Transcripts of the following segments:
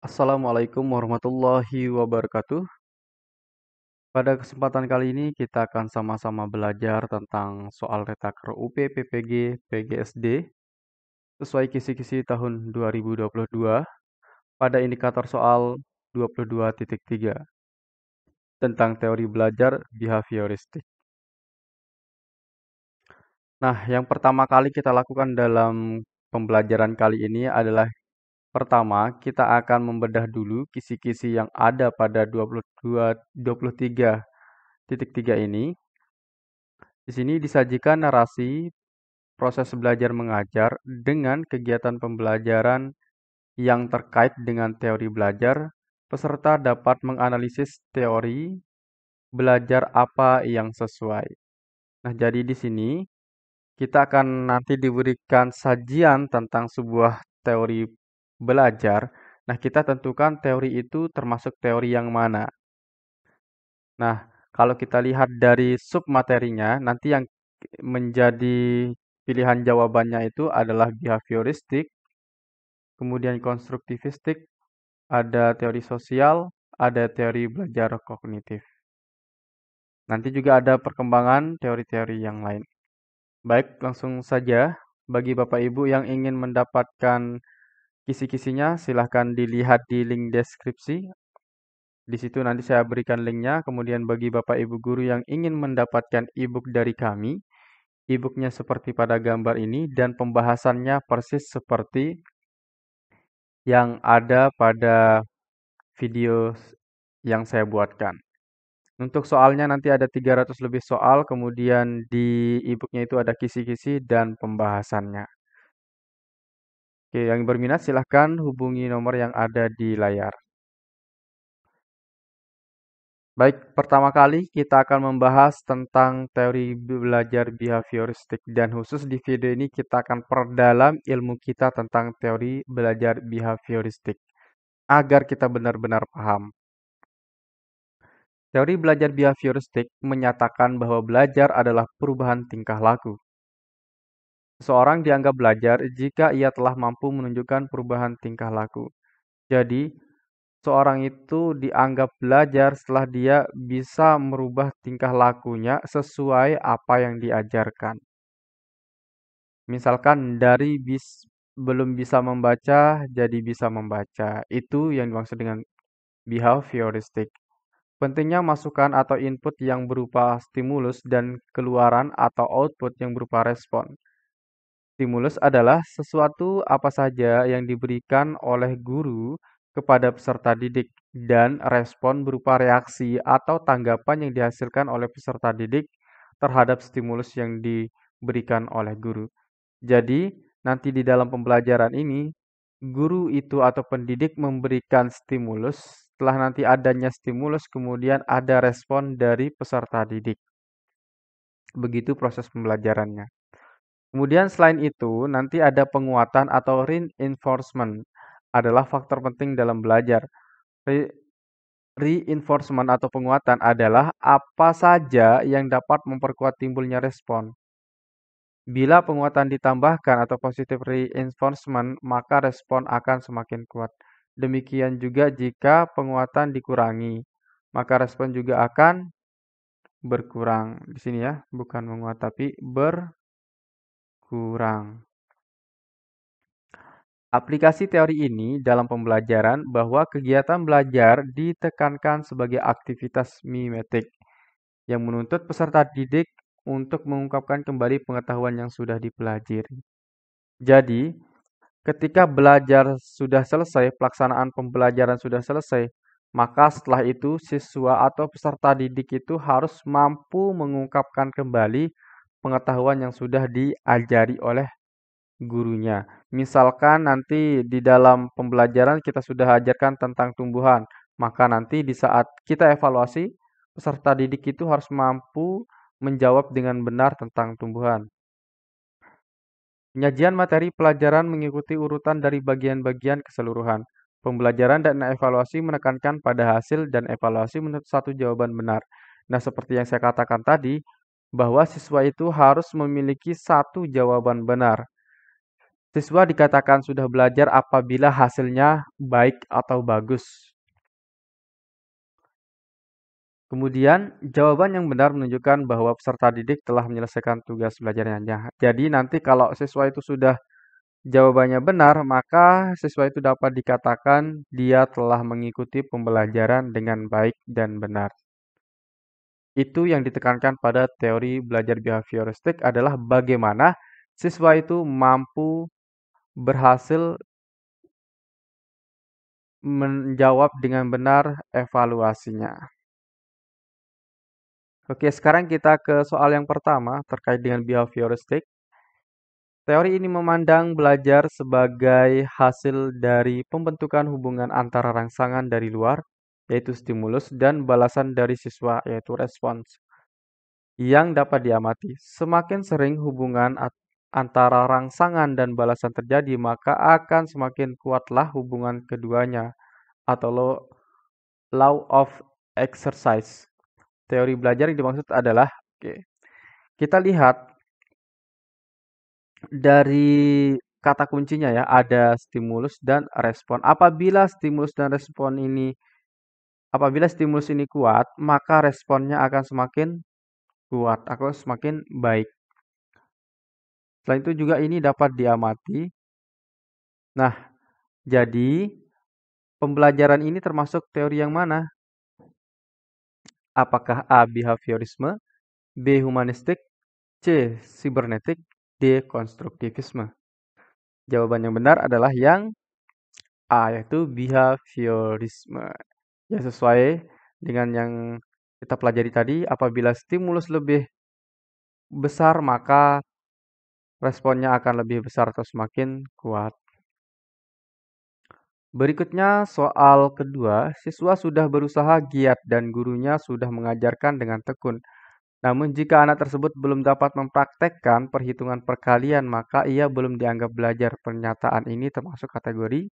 Assalamualaikum warahmatullahi wabarakatuh. Pada kesempatan kali ini kita akan sama-sama belajar tentang soal retaker UP PPG PGSD sesuai kisi-kisi tahun 2022 pada indikator soal 22.3 tentang teori belajar behavioristik. Nah, yang pertama kali kita lakukan dalam pembelajaran kali ini adalah pertama, kita akan membedah dulu kisi-kisi yang ada pada 23.3 ini. Di sini disajikan narasi proses belajar mengajar dengan kegiatan pembelajaran yang terkait dengan teori belajar. Peserta dapat menganalisis teori belajar apa yang sesuai. Nah, jadi di sini kita akan nanti diberikan sajian tentang sebuah teori belajar. Nah, kita tentukan teori itu termasuk teori yang mana. Nah, kalau kita lihat dari submaterinya, nanti yang menjadi pilihan jawabannya itu adalah behavioristik, kemudian konstruktivistik, ada teori sosial, ada teori belajar kognitif. Nanti juga ada perkembangan teori-teori yang lain. Baik, langsung saja. Bagi Bapak Ibu yang ingin mendapatkan kisi-kisinya, silahkan dilihat di link deskripsi. Di situ nanti saya berikan linknya. Kemudian bagi Bapak Ibu guru yang ingin mendapatkan e-book dari kami, e-booknya seperti pada gambar ini dan pembahasannya persis seperti yang ada pada video yang saya buatkan. Untuk soalnya nanti ada 300 lebih soal, kemudian di e-booknya itu ada kisi-kisi dan pembahasannya. Oke, yang berminat silahkan hubungi nomor yang ada di layar. Baik, pertama kali kita akan membahas tentang teori belajar behavioristik dan khusus di video ini kita akan perdalam ilmu kita tentang teori belajar behavioristik agar kita benar-benar paham. Teori belajar behavioristik menyatakan bahwa belajar adalah perubahan tingkah laku. Seseorang dianggap belajar jika ia telah mampu menunjukkan perubahan tingkah laku. Jadi, seorang itu dianggap belajar setelah dia bisa merubah tingkah lakunya sesuai apa yang diajarkan. Misalkan dari belum bisa membaca jadi bisa membaca. Itu yang dimaksud dengan behavioristik. Pentingnya masukan atau input yang berupa stimulus dan keluaran atau output yang berupa respon. Stimulus adalah sesuatu apa saja yang diberikan oleh guru kepada peserta didik dan respon berupa reaksi atau tanggapan yang dihasilkan oleh peserta didik terhadap stimulus yang diberikan oleh guru. Jadi, nanti di dalam pembelajaran ini, guru itu atau pendidik memberikan stimulus, setelah nanti adanya stimulus kemudian ada respon dari peserta didik. Begitu proses pembelajarannya. Kemudian selain itu, nanti ada penguatan atau reinforcement adalah faktor penting dalam belajar. Reinforcement atau penguatan adalah apa saja yang dapat memperkuat timbulnya respon. Bila penguatan ditambahkan atau positive reinforcement, maka respon akan semakin kuat. Demikian juga jika penguatan dikurangi, maka respon juga akan berkurang. Di sini ya, bukan menguat tapi berkurang. Aplikasi teori ini dalam pembelajaran bahwa kegiatan belajar ditekankan sebagai aktivitas mimetik yang menuntut peserta didik untuk mengungkapkan kembali pengetahuan yang sudah dipelajari. Jadi, ketika belajar sudah selesai, pelaksanaan pembelajaran sudah selesai, maka setelah itu siswa atau peserta didik itu harus mampu mengungkapkan kembali pengetahuan yang sudah diajari oleh gurunya. Misalkan nanti di dalam pembelajaran kita sudah ajarkan tentang tumbuhan, maka nanti di saat kita evaluasi, peserta didik itu harus mampu menjawab dengan benar tentang tumbuhan. Penyajian materi pelajaran mengikuti urutan dari bagian-bagian keseluruhan. Pembelajaran dan evaluasi menekankan pada hasil dan evaluasi menurut satu jawaban benar. Nah, seperti yang saya katakan tadi, bahwa siswa itu harus memiliki satu jawaban benar. Siswa dikatakan sudah belajar apabila hasilnya baik atau bagus. Kemudian, jawaban yang benar menunjukkan bahwa peserta didik telah menyelesaikan tugas belajarnya. Jadi nanti kalau siswa itu sudah jawabannya benar, maka siswa itu dapat dikatakan dia telah mengikuti pembelajaran dengan baik dan benar. Itu yang ditekankan pada teori belajar behavioristik adalah bagaimana siswa itu mampu berhasil menjawab dengan benar evaluasinya. Oke, sekarang kita ke soal yang pertama terkait dengan behavioristik. Teori ini memandang belajar sebagai hasil dari pembentukan hubungan antara rangsangan dari luar, yaitu stimulus, dan balasan dari siswa, yaitu respons, yang dapat diamati. Semakin sering hubungan antara rangsangan dan balasan terjadi, maka akan semakin kuatlah hubungan keduanya, atau law of exercise. Teori belajar yang dimaksud adalah, oke, kita lihat dari kata kuncinya ya, ada stimulus dan respon. Apabila stimulus ini kuat, maka responnya akan semakin kuat atau semakin baik. Selain itu juga ini dapat diamati. Nah, jadi pembelajaran ini termasuk teori yang mana? Apakah A. Behaviorisme, B. Humanistik, C. Cybernetik, D. Konstruktivisme? Jawaban yang benar adalah yang A, yaitu behaviorisme. Ya, sesuai dengan yang kita pelajari tadi, apabila stimulus lebih besar, maka responnya akan lebih besar atau semakin kuat. Berikutnya soal kedua, siswa sudah berusaha giat dan gurunya sudah mengajarkan dengan tekun. Namun jika anak tersebut belum dapat mempraktekkan perhitungan perkalian, maka ia belum dianggap belajar. Pernyataan ini termasuk kategori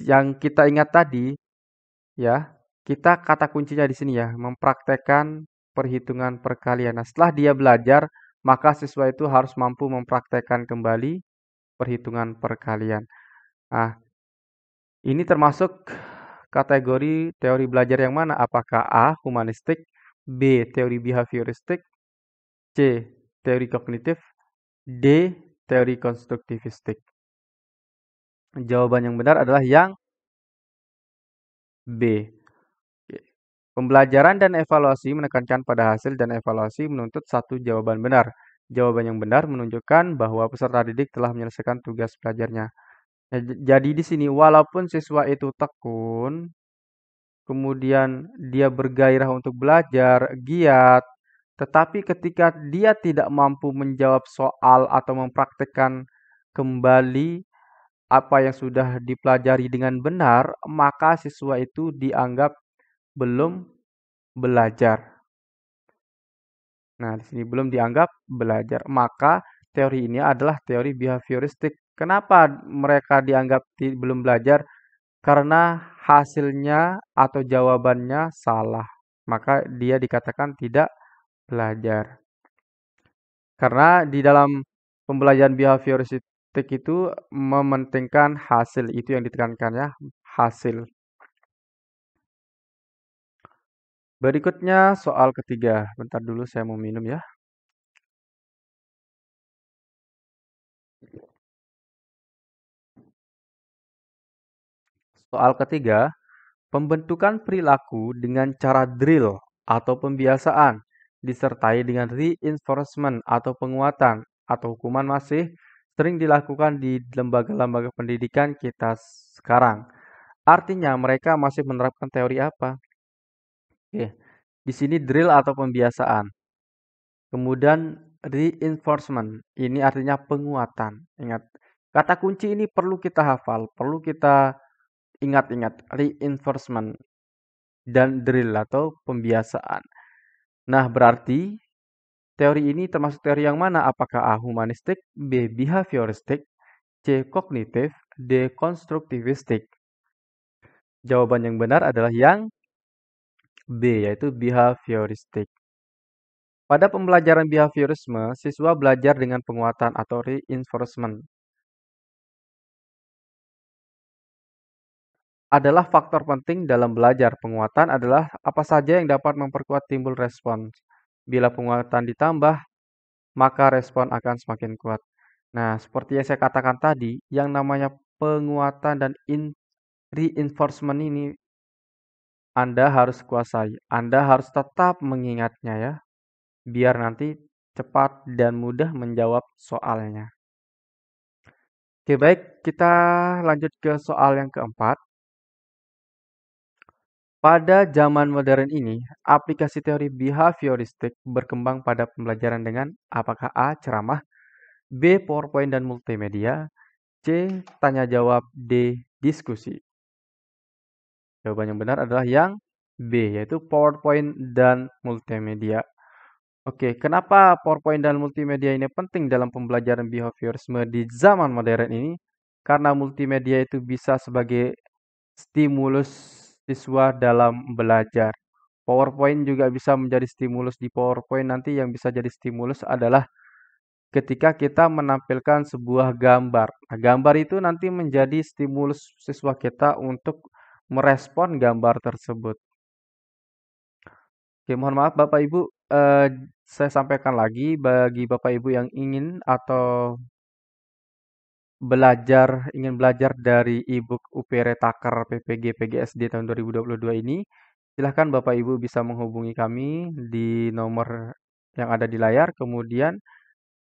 yang kita ingat tadi, ya. Kita kata kuncinya di sini ya, mempraktekkan perhitungan perkalian. Nah, setelah dia belajar, maka siswa itu harus mampu mempraktekkan kembali perhitungan perkalian. Nah, ini termasuk kategori teori belajar yang mana? Apakah A. Humanistik, B. Teori behavioristik, C. Teori kognitif, D. Teori konstruktivistik. Jawaban yang benar adalah yang B. Pembelajaran dan evaluasi menekankan pada hasil dan evaluasi menuntut satu jawaban benar. Jawaban yang benar menunjukkan bahwa peserta didik telah menyelesaikan tugas belajarnya. Jadi di sini walaupun siswa itu tekun, kemudian dia bergairah untuk belajar, giat, tetapi ketika dia tidak mampu menjawab soal atau mempraktekkan kembali apa yang sudah dipelajari dengan benar, maka siswa itu dianggap belum belajar. Nah, di sini belum dianggap belajar. Maka teori ini adalah teori behavioristik. Kenapa mereka dianggap belum belajar? Karena hasilnya atau jawabannya salah. Maka dia dikatakan tidak belajar. Karena di dalam pembelajaran behavioristik itu mementingkan hasil. Itu yang ditekankannya, hasil. Berikutnya soal ketiga. Bentar dulu saya mau minum ya. Soal ketiga, pembentukan perilaku dengan cara drill atau pembiasaan disertai dengan reinforcement atau penguatan atau hukuman masih sering dilakukan di lembaga-lembaga pendidikan kita sekarang. Artinya mereka masih menerapkan teori apa? Oke, di sini drill atau pembiasaan. Kemudian reinforcement, ini artinya penguatan. Ingat, kata kunci ini perlu kita hafal, perlu kita ingat-ingat. Reinforcement dan drill atau pembiasaan. Nah, berarti teori ini termasuk teori yang mana? Apakah A. Humanistik, B. Behavioristik, C. Kognitif, D. Konstruktivistik? Jawaban yang benar adalah yang B, yaitu behavioristik. Pada pembelajaran behaviorisme, siswa belajar dengan penguatan atau reinforcement. adalah faktor penting dalam belajar. Penguatan adalah apa saja yang dapat memperkuat timbul respons. Bila penguatan ditambah, maka respon akan semakin kuat. Nah, seperti yang saya katakan tadi, yang namanya penguatan dan reinforcement ini Anda harus kuasai. Anda harus tetap mengingatnya ya, biar nanti cepat dan mudah menjawab soalnya. Oke, baik, kita lanjut ke soal yang keempat. Pada zaman modern ini, aplikasi teori behavioristik berkembang pada pembelajaran dengan apakah A. ceramah, B. PowerPoint dan multimedia, C. tanya jawab, D. diskusi. Jawaban yang benar adalah yang B, yaitu PowerPoint dan multimedia. Oke, kenapa PowerPoint dan multimedia ini penting dalam pembelajaran behaviorisme di zaman modern ini? Karena multimedia itu bisa sebagai stimulus siswa dalam belajar. PowerPoint juga bisa menjadi stimulus. Di PowerPoint nanti yang bisa jadi stimulus adalah ketika kita menampilkan sebuah gambar. Nah, gambar itu nanti menjadi stimulus siswa kita untuk merespon gambar tersebut. Oke, mohon maaf Bapak Ibu, saya sampaikan lagi bagi Bapak Ibu yang ingin atau ingin belajar dari e-book UPR Taker PPG PGSD tahun 2022 ini, silahkan Bapak Ibu bisa menghubungi kami di nomor yang ada di layar. Kemudian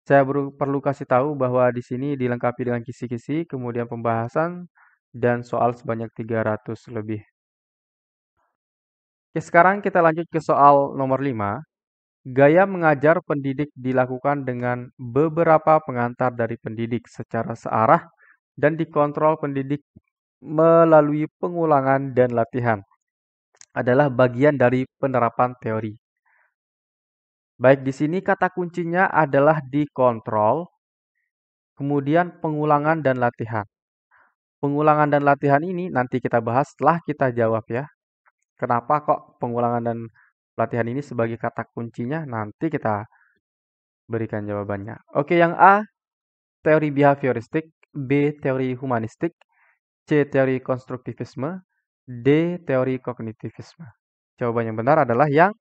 saya perlu kasih tahu bahwa di sini dilengkapi dengan kisi-kisi, kemudian pembahasan, dan soal sebanyak 300 lebih. Oke, sekarang kita lanjut ke soal nomor 5. Gaya mengajar pendidik dilakukan dengan beberapa pengantar dari pendidik secara searah dan dikontrol pendidik melalui pengulangan dan latihan. Adalah bagian dari penerapan teori. Baik, di sini kata kuncinya adalah dikontrol, kemudian pengulangan dan latihan. Pengulangan dan latihan ini nanti kita bahas setelah kita jawab ya. Kenapa kok pengulangan dan latihan ini sebagai kata kuncinya? Nanti kita berikan jawabannya. Oke, yang A, teori behavioristik, B, teori humanistik, C, teori konstruktivisme, D, teori kognitivisme. Jawaban yang benar adalah yang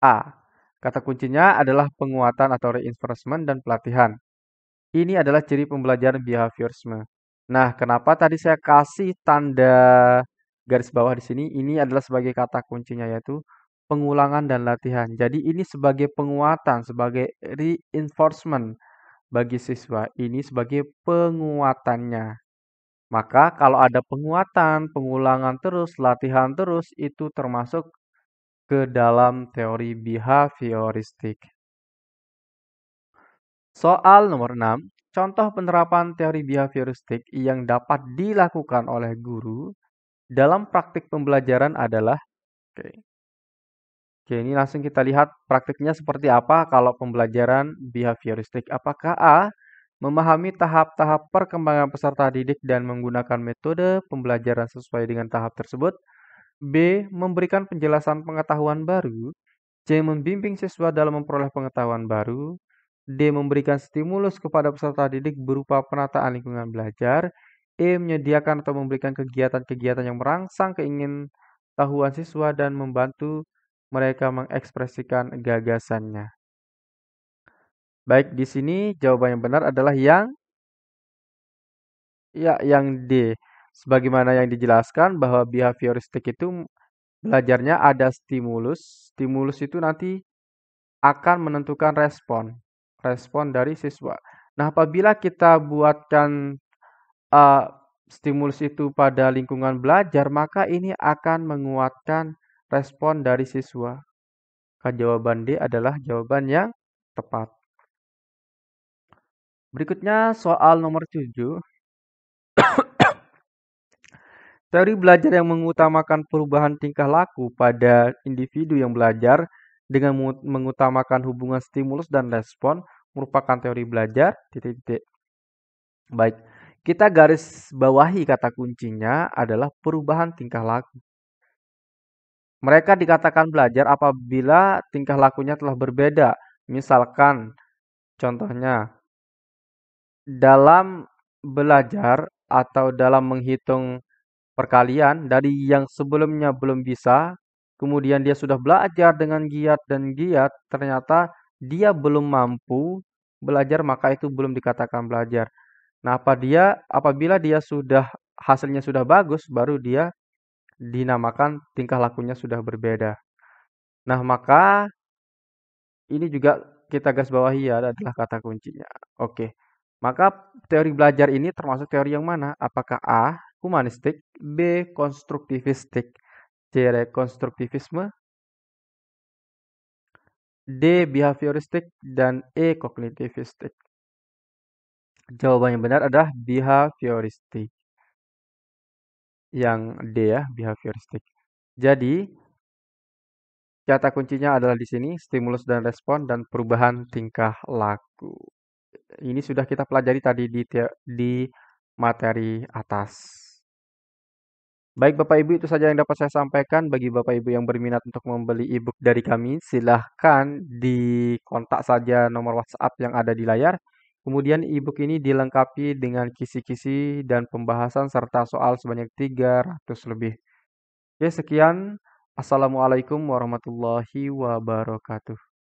A. Kata kuncinya adalah penguatan atau reinforcement dan pelatihan. Ini adalah ciri pembelajaran behaviorisme. Nah, kenapa tadi saya kasih tanda garis bawah di sini? Ini adalah sebagai kata kuncinya yaitu pengulangan dan latihan. Jadi ini sebagai penguatan, sebagai reinforcement bagi siswa. Ini sebagai penguatannya. Maka kalau ada penguatan, pengulangan terus, latihan terus, itu termasuk ke dalam teori behavioristik. Soal nomor 6. Contoh penerapan teori behavioristik yang dapat dilakukan oleh guru dalam praktik pembelajaran adalah Oke, ini langsung kita lihat praktiknya seperti apa kalau pembelajaran behavioristik. Apakah A. Memahami tahap-tahap perkembangan peserta didik dan menggunakan metode pembelajaran sesuai dengan tahap tersebut. B. Memberikan penjelasan pengetahuan baru. C. Membimbing siswa dalam memperoleh pengetahuan baru. D. Memberikan stimulus kepada peserta didik berupa penataan lingkungan belajar. E. Menyediakan atau memberikan kegiatan-kegiatan yang merangsang keingintahuan siswa dan membantu mereka mengekspresikan gagasannya. Baik, di sini jawaban yang benar adalah yang D. Sebagaimana yang dijelaskan bahwa behavioristik itu belajarnya ada stimulus. Stimulus itu nanti akan menentukan respon dari siswa. Nah, apabila kita buatkan stimulus itu pada lingkungan belajar, maka ini akan menguatkan respon dari siswa. Maka jawaban D adalah jawaban yang tepat. Berikutnya soal nomor 7. Teori belajar yang mengutamakan perubahan tingkah laku pada individu yang belajar dengan mengutamakan hubungan stimulus dan respon merupakan teori belajar. Baik, kita garis bawahi kata kuncinya adalah perubahan tingkah laku. Mereka dikatakan belajar apabila tingkah lakunya telah berbeda. Misalkan, contohnya, dalam belajar atau dalam menghitung perkalian dari yang sebelumnya belum bisa, kemudian dia sudah belajar dengan giat dan giat, ternyata dia belum mampu belajar, maka itu belum dikatakan belajar. Nah, apabila dia sudah hasilnya sudah bagus, baru dia dinamakan tingkah lakunya sudah berbeda. Nah, maka ini juga kita garis bawahi ya adalah kata kuncinya. Oke. Maka teori belajar ini termasuk teori yang mana? Apakah A. Humanistik, B. Konstruktivistik, C. Rekonstruktivisme, D. Behavioristik, dan E. Kognitivistik. Jawaban yang benar adalah behavioristik. Yang D ya, behavioristik. Jadi, kata kuncinya adalah di sini, stimulus dan respon dan perubahan tingkah laku. Ini sudah kita pelajari tadi di materi atas. Baik Bapak Ibu, itu saja yang dapat saya sampaikan. Bagi Bapak Ibu yang berminat untuk membeli e-book dari kami, silahkan dikontak saja nomor WhatsApp yang ada di layar. Kemudian e-book ini dilengkapi dengan kisi-kisi dan pembahasan serta soal sebanyak 300 lebih. Oke, sekian. Assalamualaikum warahmatullahi wabarakatuh.